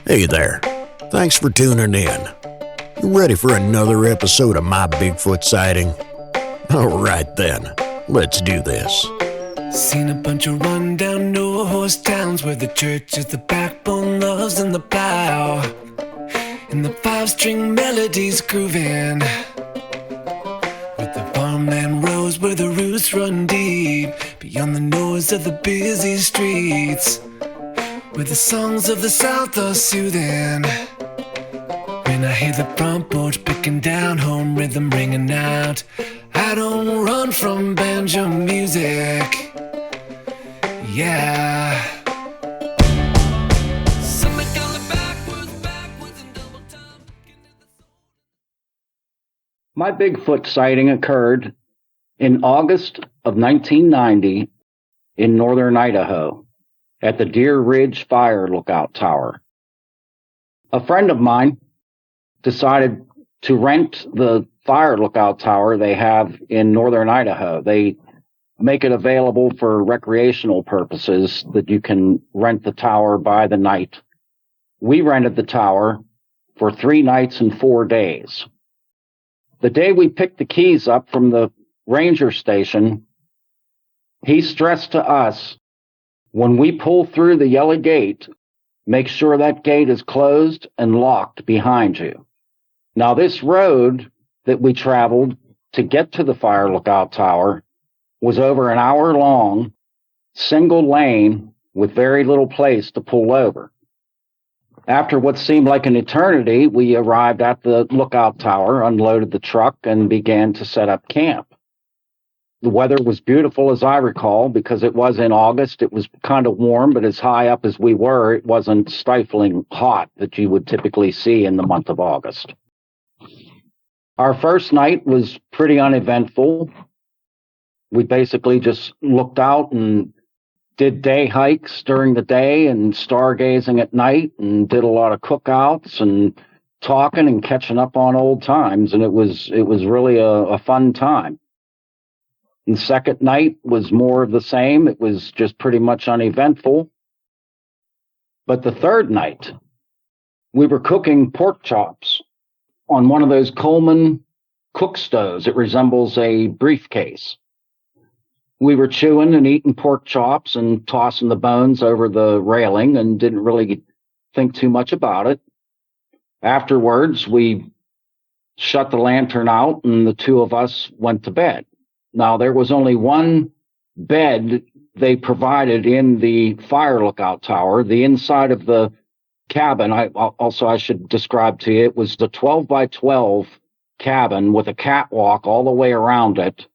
Hey there. Thanks for tuning in. You ready for another episode of my Bigfoot sighting? Alright then, let's do this. Seen a bunch of rundown no-horse towns where the church is the backbone, love's in the plow, and the five-string melodies grooving, with the farmland rows where the roots run deep, beyond the noise of the busy streets, where the songs of the South are soothing. When I hear the front porch picking down, home rhythm ringing out, I don't run from banjo music. Yeah. My Bigfoot sighting occurred in August of 1990 in Northern Idaho at the Deer Ridge Fire Lookout Tower. A friend of mine decided to rent the fire lookout tower they have in Northern Idaho. They make it available for recreational purposes that you can rent the tower by the night. We rented the tower for 3 nights and 4 days. The day we picked the keys up from the ranger station, he stressed to us, when we pull through the yellow gate, make sure that gate is closed and locked behind you. Now, this road that we traveled to get to the fire lookout tower was over an hour long, single lane with very little place to pull over. After what seemed like an eternity, we arrived at the lookout tower, unloaded the truck, and began to set up camp. The weather was beautiful, as I recall, because it was in August. It was kind of warm, but as high up as we were, it wasn't stifling hot that you would typically see in the month of August. Our first night was pretty uneventful. We basically just looked out and did day hikes during the day and stargazing at night, and did a lot of cookouts and talking and catching up on old times. And it was really a fun time. And the second night was more of the same. It was just pretty much uneventful. But the third night, we were cooking pork chops on one of those Coleman cook stoves. It resembles a briefcase. We were chewing and eating pork chops and tossing the bones over the railing and didn't really think too much about it. Afterwards, we shut the lantern out and the two of us went to bed. Now, there was only one bed they provided in the fire lookout tower. The inside of the cabin, I should describe to you, it was the 12 by 12 cabin with a catwalk all the way around it.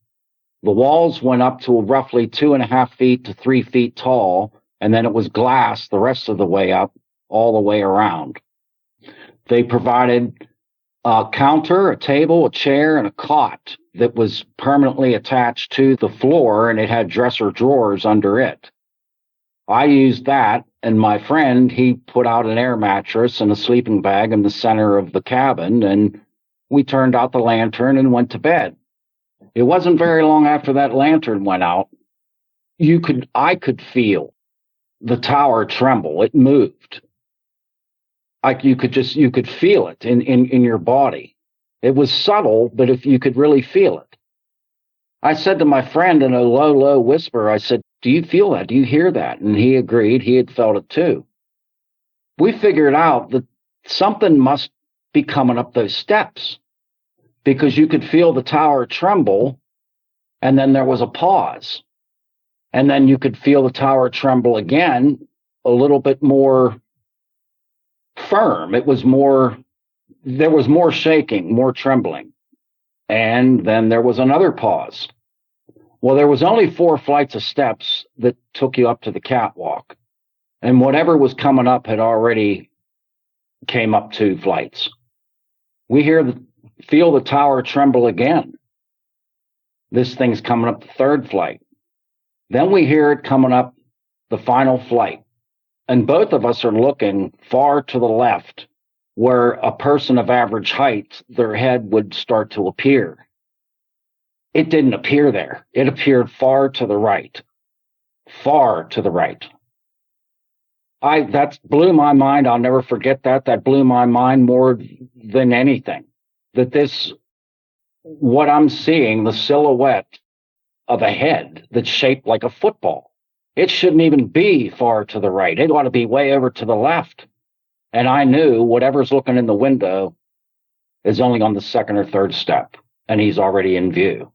The walls went up to roughly 2.5 feet to 3 feet tall, and then it was glass the rest of the way up, all the way around. They provided a counter, a table, a chair, and a cot that was permanently attached to the floor, and it had dresser drawers under it. I used that, and my friend, he put out an air mattress and a sleeping bag in the center of the cabin, and we turned out the lantern and went to bed. It wasn't very long after that lantern went out, I could feel the tower tremble. It moved. Like you could feel it in your body. It was subtle, but if you could really feel it. I said to my friend in a low whisper, I said, "Do you feel that? Do you hear that?" And he agreed. He had felt it too. We figured out that something must be coming up those steps, because you could feel the tower tremble, and then there was a pause. And then you could feel the tower tremble again, a little bit more firm. There was more shaking, more trembling. And then there was another pause. Well, there was only 4 flights of steps that took you up to the catwalk. And whatever was coming up had already came up 2 flights. We feel the tower tremble again. This thing's coming up the 3rd flight. Then we hear it coming up the final flight. And both of us are looking far to the left, where a person of average height, their head would start to appear. It didn't appear there. It appeared far to the right. Far to the right. That blew my mind. I'll never forget that. That blew my mind more than anything. What I'm seeing, the silhouette of a head that's shaped like a football. It shouldn't even be far to the right. It ought to be way over to the left. And I knew whatever's looking in the window is only on the second or third step, and he's already in view.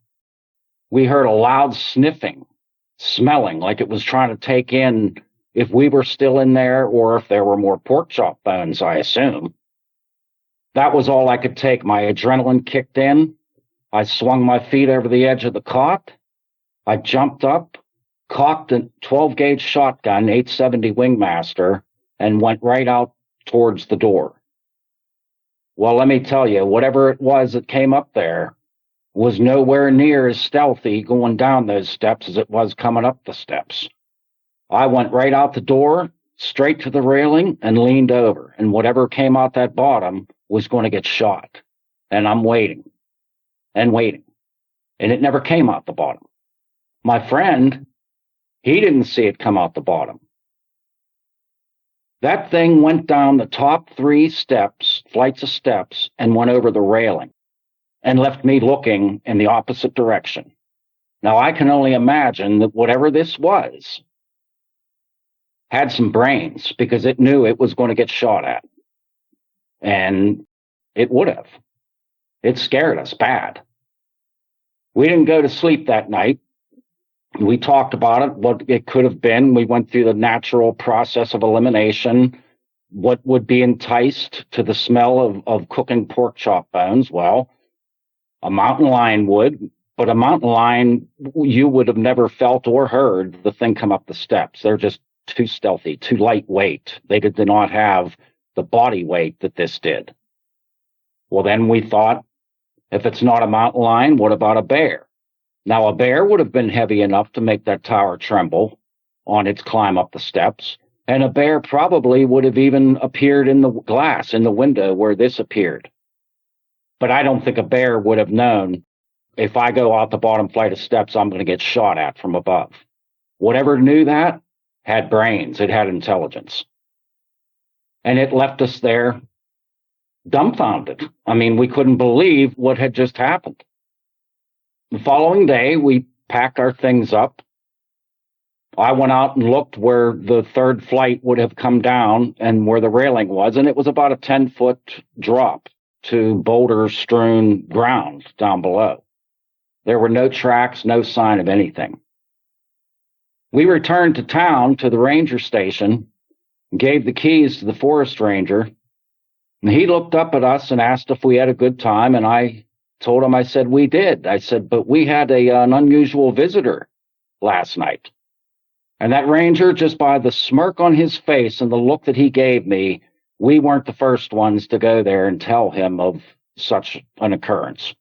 We heard a loud sniffing, smelling like it was trying to take in if we were still in there or if there were more pork chop bones, I assume. That was all I could take. My adrenaline kicked in. I swung my feet over the edge of the cot. I jumped up, cocked a 12-gauge shotgun, 870 Wingmaster, and went right out towards the door. Well, let me tell you, whatever it was that came up there was nowhere near as stealthy going down those steps as it was coming up the steps. I went right out the door, straight to the railing, and leaned over, and whatever came out that bottom was going to get shot. And I'm waiting and waiting, and it never came out the bottom. My friend, he didn't see it come out the bottom. That thing went down the top 3 steps, flights of steps, and went over the railing and left me looking in the opposite direction. Now, I can only imagine that whatever this was had some brains, because it knew it was going to get shot at. And it would have. It scared us bad. We didn't go to sleep that night. We talked about it, what it could have been. We went through the natural process of elimination. What would be enticed to the smell of cooking pork chop bones? Well, a mountain lion would, but a mountain lion, you would have never felt or heard the thing come up the steps. They're just too stealthy, too lightweight. They did not have the body weight that this did. Well, then we thought, if it's not a mountain lion, what about a bear? Now, a bear would have been heavy enough to make that tower tremble on its climb up the steps, and a bear probably would have even appeared in the glass, in the window where this appeared. But I don't think a bear would have known, if I go out the bottom flight of steps, I'm going to get shot at from above. Whatever knew that had brains. It had intelligence. And it left us there dumbfounded. I mean, we couldn't believe what had just happened. The following day, we packed our things up. I went out and looked where the third flight would have come down and where the railing was, and it was about a 10-foot drop to boulder-strewn ground down below. There were no tracks, no sign of anything. We returned to town, to the ranger station, gave the keys to the forest ranger, and he looked up at us and asked if we had a good time, and I told him, I said, we did. I said, but we had an unusual visitor last night. And that ranger, just by the smirk on his face and the look that he gave me, we weren't the first ones to go there and tell him of such an occurrence.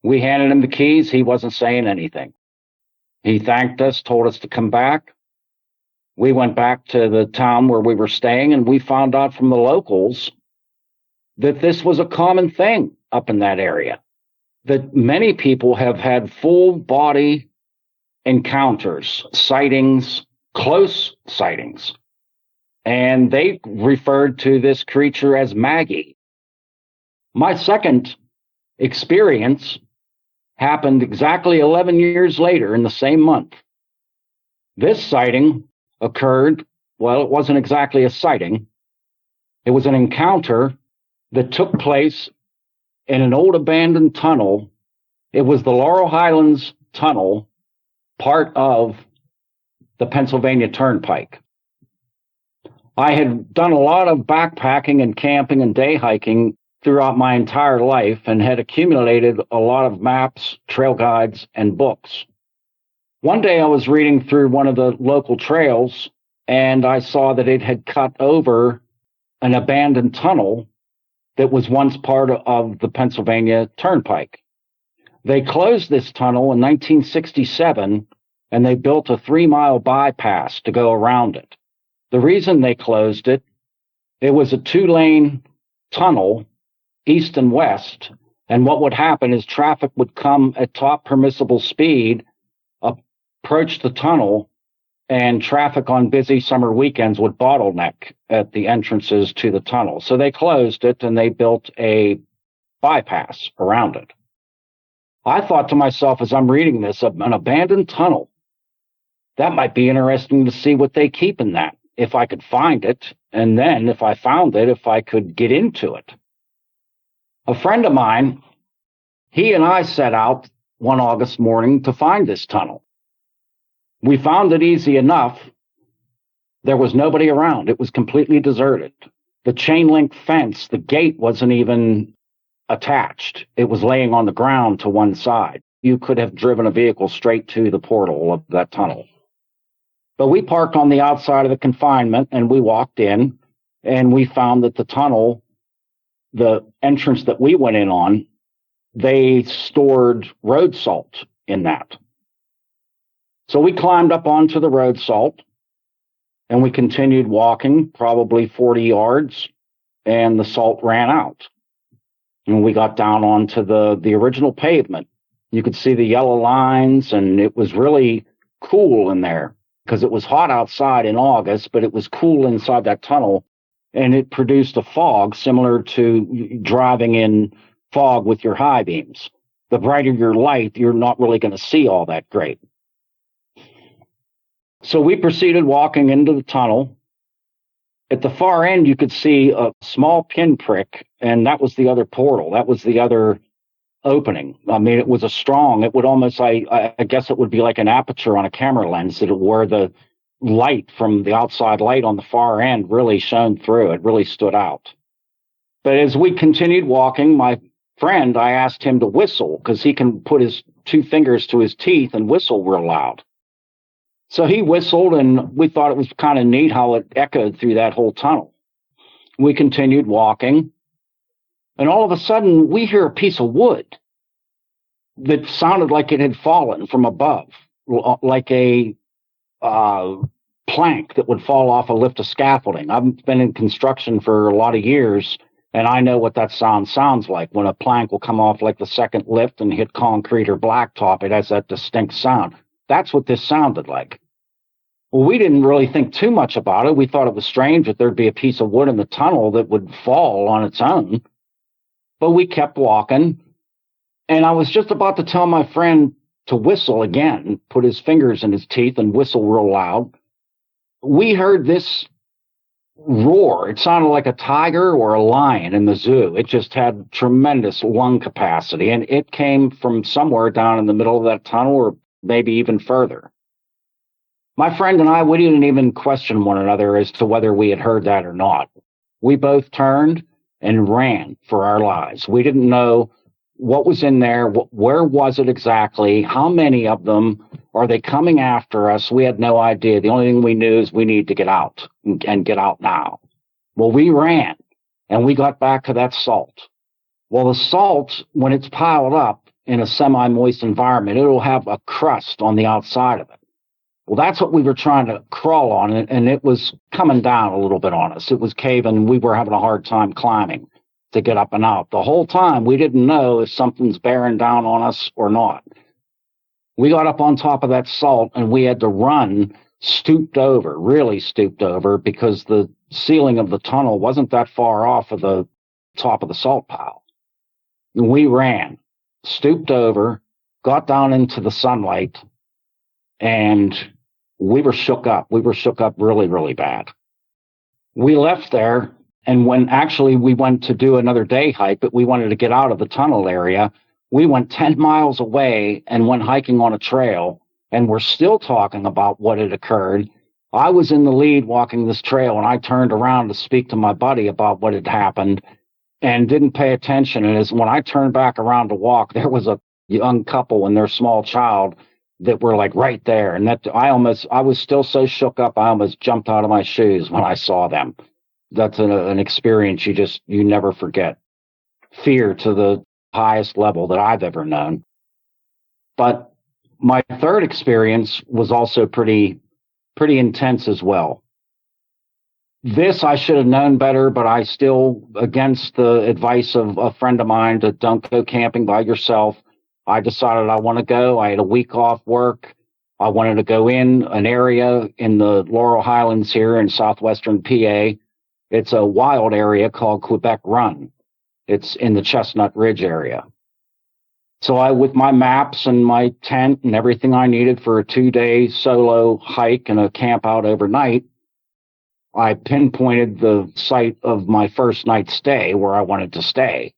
We handed him the keys. He wasn't saying anything. He thanked us, told us to come back. We went back to the town where we were staying, and we found out from the locals that this was a common thing up in that area, that many people have had full body encounters, sightings, close sightings. And they referred to this creature as Maggie. My second experience happened exactly 11 years later in the same month. This sighting occurred, well, it wasn't exactly a sighting. It was an encounter that took place in an old abandoned tunnel. It was the Laurel Highlands Tunnel, part of the Pennsylvania Turnpike. I had done a lot of backpacking and camping and day hiking throughout my entire life and had accumulated a lot of maps, trail guides, and books. One day I was reading through one of the local trails, and I saw that it had cut over an abandoned tunnel that was once part of the Pennsylvania Turnpike. They closed this tunnel in 1967, and they built a 3-mile bypass to go around it. The reason they closed it, it was a 2-lane tunnel, east and west, and what would happen is traffic would come at top permissible speed, approach the tunnel, and traffic on busy summer weekends would bottleneck at the entrances to the tunnel. So they closed it and they built a bypass around it. I thought to myself as I'm reading this, an abandoned tunnel. That might be interesting to see what they keep in that, if I could find it, and then if I found it, if I could get into it. A friend of mine, he and I set out one August morning to find this tunnel. We found it easy enough. There was nobody around. It was completely deserted. The chain link fence, the gate wasn't even attached. It was laying on the ground to one side. You could have driven a vehicle straight to the portal of that tunnel. But we parked on the outside of the confinement and we walked in and we found that the tunnel, the entrance that we went in on, they stored road salt in that. So we climbed up onto the road salt and we continued walking probably 40 yards and the salt ran out. And we got down onto the original pavement. You could see the yellow lines, and it was really cool in there because it was hot outside in August, but it was cool inside that tunnel, and it produced a fog similar to driving in fog with your high beams. The brighter your light, you're not really going to see all that great. So we proceeded walking into the tunnel. At the far end, you could see a small pinprick, and that was the other portal. That was the other opening. I mean, it was it would almost, I guess it would be like an aperture on a camera lens where the light from the outside light on the far end really shone through. It really stood out. But as we continued walking, my friend, I asked him to whistle because he can put his two fingers to his teeth and whistle real loud. So he whistled, and we thought it was kind of neat how it echoed through that whole tunnel. We continued walking, and all of a sudden, we hear a piece of wood that sounded like it had fallen from above, like a plank that would fall off a lift of scaffolding. I've been in construction for a lot of years, and I know what that sound sounds like. When a plank will come off like the second lift and hit concrete or blacktop, it has that distinct sound. That's what this sounded like. Well, we didn't really think too much about it. We thought it was strange that there'd be a piece of wood in the tunnel that would fall on its own. But we kept walking, and I was just about to tell my friend to whistle again, put his fingers in his teeth and whistle real loud. We heard this roar. It sounded like a tiger or a lion in the zoo. It just had tremendous lung capacity, and it came from somewhere down in the middle of that tunnel or maybe even further. My friend and I, we didn't even question one another as to whether we had heard that or not. We both turned and ran for our lives. We didn't know what was in there, where was it exactly, how many of them, are they coming after us? We had no idea. The only thing we knew is we need to get out and get out now. Well, we ran and we got back to that salt. Well, the salt, when it's piled up in a semi-moist environment, it'll have a crust on the outside of it. Well, that's what we were trying to crawl on, and it was coming down a little bit on us. It was caving. We were having a hard time climbing to get up and out. The whole time, we didn't know if something's bearing down on us or not. We got up on top of that salt, and we had to run stooped over, really stooped over, because the ceiling of the tunnel wasn't that far off of the top of the salt pile. And we ran, stooped over, got down into the sunlight, and we were shook up. We were shook up really, really bad. We left there, and when actually we went to do another day hike, but we wanted to get out of the tunnel area, we went 10 miles away and went hiking on a trail, and we're still talking about what had occurred. I was in the lead walking this trail, and I turned around to speak to my buddy about what had happened and didn't pay attention. And when I turned back around to walk, there was a young couple and their small child that were like right there. And that I was still so shook up, I almost jumped out of my shoes when I saw them. That's an experience you never forget. Fear to the highest level that I've ever known. But my third experience was also pretty intense as well. This I should have known better, but I still, against the advice of a friend of mine, to don't go camping by yourself, I decided I want to go. I had a week off work. I wanted to go in an area in the Laurel Highlands here in southwestern PA. It's a wild area called Quebec Run. It's in the Chestnut Ridge area. So with my maps and my tent and everything I needed for a 2-day solo hike and a camp out overnight, I pinpointed the site of my first night stay where I wanted to stay.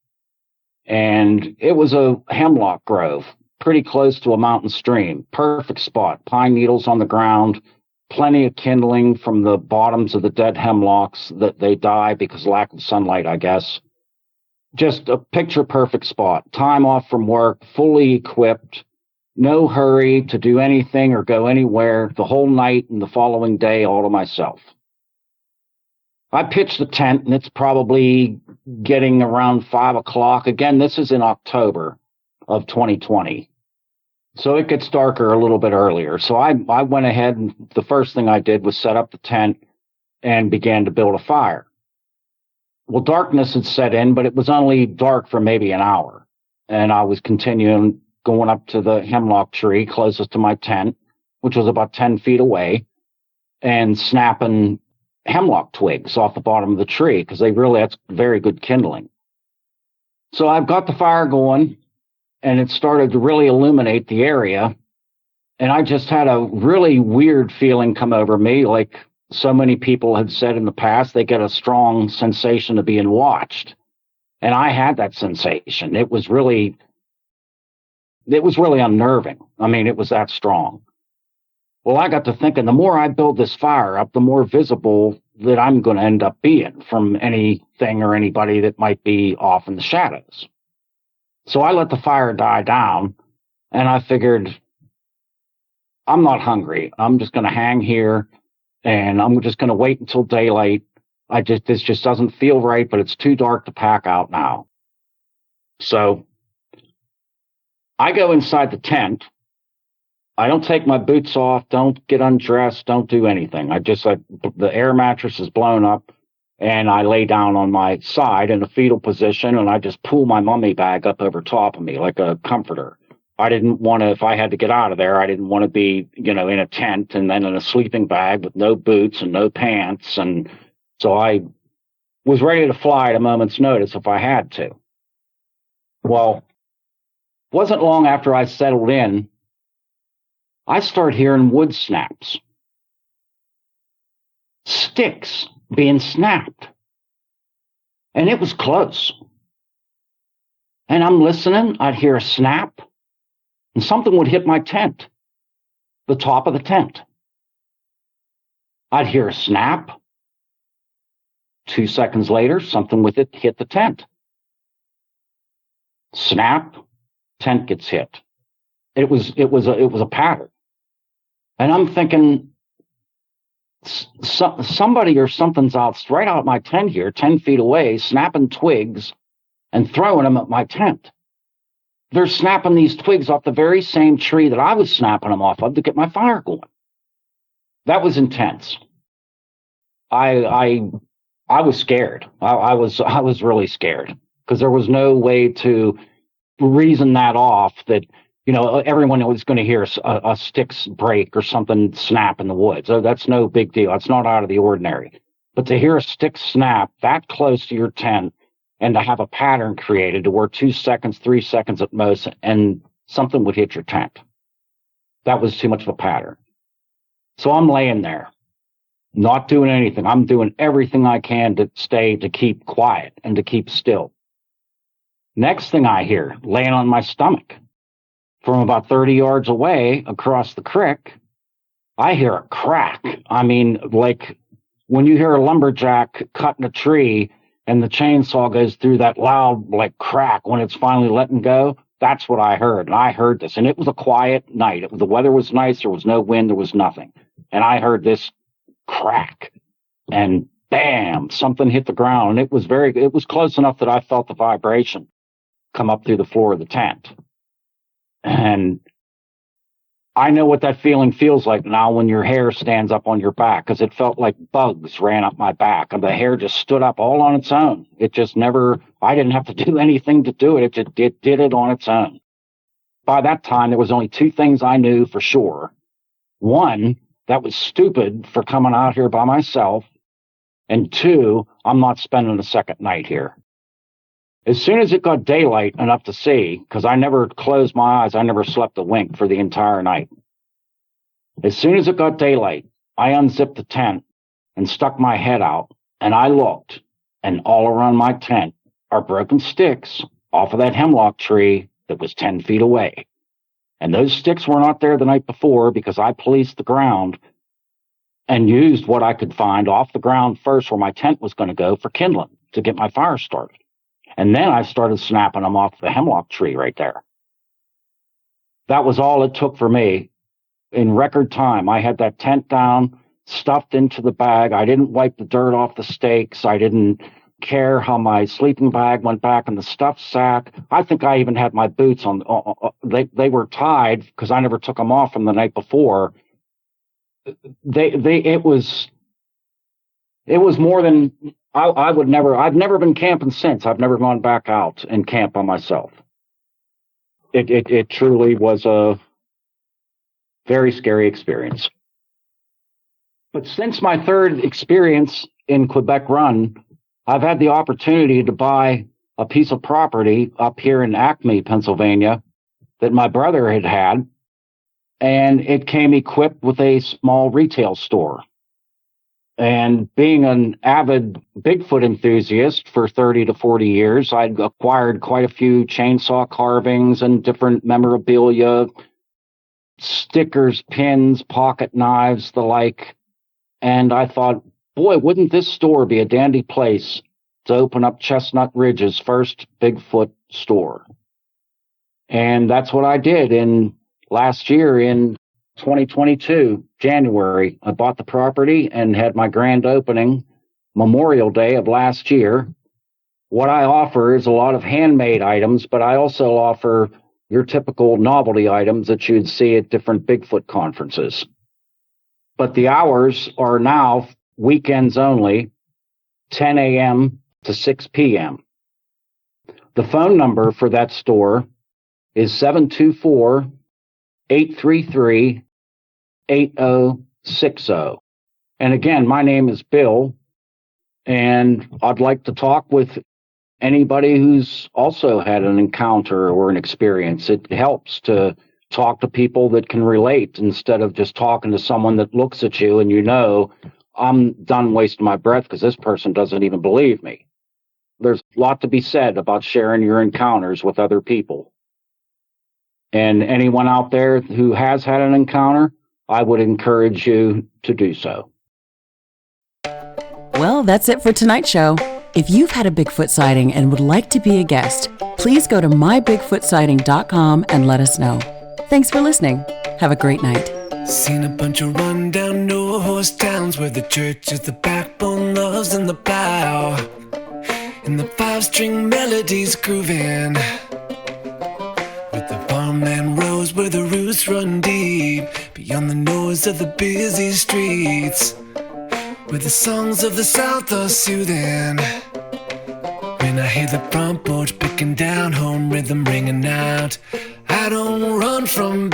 And it was a hemlock grove, pretty close to a mountain stream. Perfect spot. Pine needles on the ground, plenty of kindling from the bottoms of the dead hemlocks that they die because of lack of sunlight, I guess. Just a picture perfect spot. Time off from work, fully equipped, no hurry to do anything or go anywhere, the whole night and the following day all to myself. I pitched the tent, and it's probably getting around 5 o'clock. Again, this is in October of 2020. So it gets darker a little bit earlier. So I went ahead, and the first thing I did was set up the tent and began to build a fire. Well, darkness had set in, but it was only dark for maybe an hour. And I was continuing going up to the hemlock tree closest to my tent, which was about 10 feet away, and snapping hemlock twigs off the bottom of the tree because that's very good kindling. So I've got the fire going, and it started to really illuminate the area. And I just had a really weird feeling come over me, like so many people had said in the past, they get a strong sensation of being watched. And I had that sensation. It was really unnerving. I mean, it was that strong. Well, I got to thinking, the more I build this fire up, the more visible that I'm going to end up being from anything or anybody that might be off in the shadows. So I let the fire die down, and I figured, I'm not hungry. I'm just going to hang here, and I'm just going to wait until daylight. This just doesn't feel right, but it's too dark to pack out now. So I go inside the tent. I don't take my boots off, don't get undressed, don't do anything. The air mattress is blown up, and I lay down on my side in a fetal position, and I just pull my mummy bag up over top of me like a comforter. I didn't want to, if I had to get out of there, I didn't want to be, in a tent and then in a sleeping bag with no boots and no pants. And so I was ready to fly at a moment's notice if I had to. Well, it wasn't long after I settled in, I start hearing wood snaps. Sticks being snapped. And it was close. And I'm listening, I'd hear a snap, and something would hit my tent, the top of the tent. I'd hear a snap. 2 seconds later, something with it hit the tent. Snap, tent gets hit. It was a pattern. And I'm thinking, somebody or something's right out my tent here, 10 feet away, snapping twigs and throwing them at my tent. They're snapping these twigs off the very same tree that I was snapping them off of to get my fire going. That was intense. I was scared. I was really scared because there was no way to reason that off that, everyone was going to hear a sticks break or something snap in the woods. So that's no big deal. It's not out of the ordinary. But to hear a stick snap that close to your tent and to have a pattern created to where 2 seconds, 3 seconds at most, and something would hit your tent. That was too much of a pattern. So I'm laying there, not doing anything. I'm doing everything I can to keep quiet and to keep still. Next thing I hear, laying on my stomach, from about 30 yards away across the creek, I hear a crack. I mean, like when you hear a lumberjack cutting a tree and the chainsaw goes through that loud, like, crack when it's finally letting go, that's what I heard. And I heard this. And it was a quiet night. The weather was nice. There was no wind. There was nothing. And I heard this crack. And bam, something hit the ground. And it was close enough that I felt the vibration come up through the floor of the tent. And I know what that feeling feels like now when your hair stands up on your back, because it felt like bugs ran up my back and the hair just stood up all on its own. It just I didn't have to do anything to do it. It did it on its own. By that time, there was only two things I knew for sure. one, that was stupid for coming out here by myself. And two, I'm not spending a second night here. As soon as it got daylight enough to see, because I never closed my eyes, I never slept a wink for the entire night. As soon as it got daylight, I unzipped the tent and stuck my head out, and I looked, and all around my tent are broken sticks off of that hemlock tree that was 10 feet away. And those sticks were not there the night before because I policed the ground and used what I could find off the ground first where my tent was going to go for kindling to get my fire started. And then I started snapping them off the hemlock tree right there. That was all it took for me. In record time, I had that tent down, stuffed into the bag. I didn't wipe the dirt off the stakes. I didn't care how my sleeping bag went back in the stuffed sack. I think I even had my boots on. They were tied because I never took them off from the night before. It was more than I would never. I've never been camping since. I've never gone back out and camp by myself. It truly was a very scary experience. But since my third experience in Quebec Run, I've had the opportunity to buy a piece of property up here in Acme, Pennsylvania, that my brother had, and it came equipped with a small retail store. And being an avid Bigfoot enthusiast for 30 to 40 years, I'd acquired quite a few chainsaw carvings and different memorabilia, stickers, pins, pocket knives, the like. And I thought, boy, wouldn't this store be a dandy place to open up Chestnut Ridge's first Bigfoot store? And that's what I did last year in 2022, January. I bought the property and had my grand opening Memorial Day of last year. What I offer is a lot of handmade items, but I also offer your typical novelty items that you'd see at different Bigfoot conferences. But the hours are now weekends only, 10 a.m. to 6 p.m. The phone number for that store is 724-833-8060. And again, my name is Bill, and I'd like to talk with anybody who's also had an encounter or an experience. It helps to talk to people that can relate instead of just talking to someone that looks at you and I'm done wasting my breath because this person doesn't even believe me. There's a lot to be said about sharing your encounters with other people. And anyone out there who has had an encounter, I would encourage you to do so. Well, that's it for tonight's show. If you've had a Bigfoot sighting and would like to be a guest, please go to mybigfootsighting.com and let us know. Thanks for listening. Have a great night. Seen a bunch of rundown no-horse towns where the church is the backbone, loves in the plow, and the five-string melodies grooving, with the farmland rows where the roots run deep, beyond the noise of the busy streets, where the songs of the South are soothing. When I hear the front porch picking down, home rhythm ringing out, I don't run from